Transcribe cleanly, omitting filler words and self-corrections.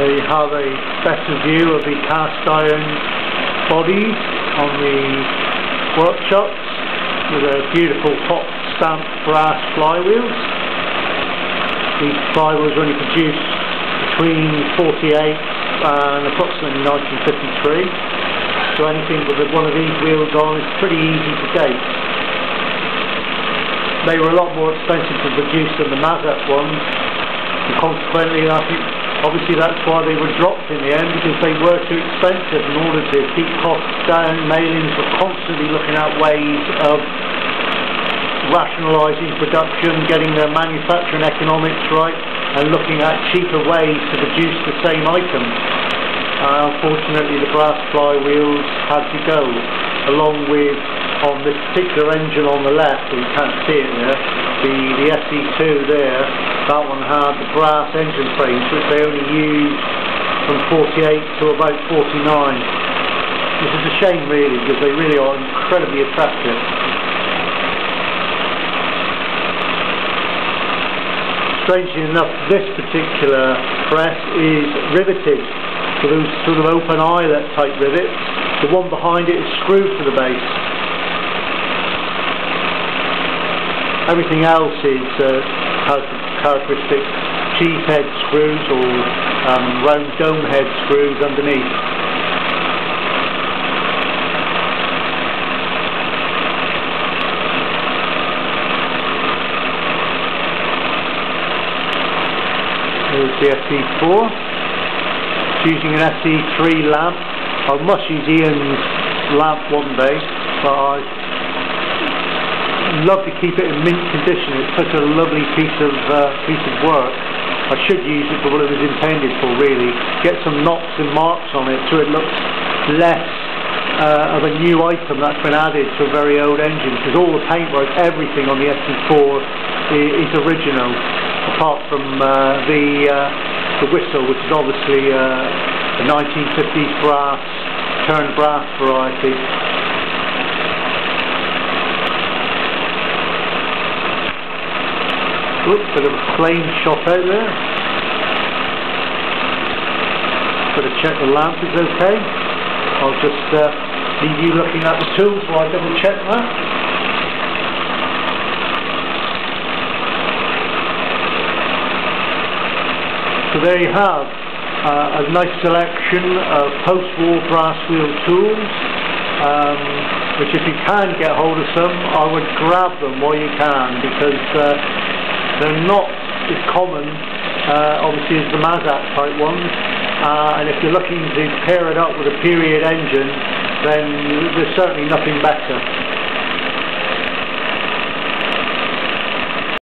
There you have a better view of the cast iron bodies on the workshops with a beautiful hot stamped brass flywheels. These flywheels were only produced between 48 and approximately 1953, so anything with one of these wheels on is pretty easy to date. They were a lot more expensive to produce than the Mamod ones, and consequently I think obviously that's why they were dropped in the end, because they were too expensive. In order to keep costs down, Malins were constantly looking at ways of rationalising production, getting their manufacturing economics right, and looking at cheaper ways to produce the same item. Unfortunately the brass flywheels had to go, along with, on this particular engine on the left, you can't see it there, the SE2 there, that one had the brass engine frames, which they only used from 48 to about 49. This is a shame really, because they really are incredibly attractive. Strangely enough, this particular press is riveted for those sort of open eyelet type rivets. The one behind it is screwed to the base. Everything else has characteristic cheese head screws or round dome head screws underneath. There's the SE4. It's using an SE3 lamp. I must use Ian's lamp one day, but I love to keep it in mint condition. It's such a lovely piece of work. I should use it for what it was intended for, really. Get some knocks and marks on it so it looks less of a new item that's been added to a very old engine, because all the paintwork, everything on the SE4 is original, apart from the whistle, which is obviously a 1950s brass, turned brass variety. Oops, bit of a flame shot out there. Got to check the lamp is okay. I'll just leave you looking at the tools while I double check that. So there you have a nice selection of post-war brass wheel tools, which if you can get hold of some, I would grab them while you can, because they're not as common obviously as the Mamod type ones, and if you're looking to pair it up with a period engine, then there's certainly nothing better.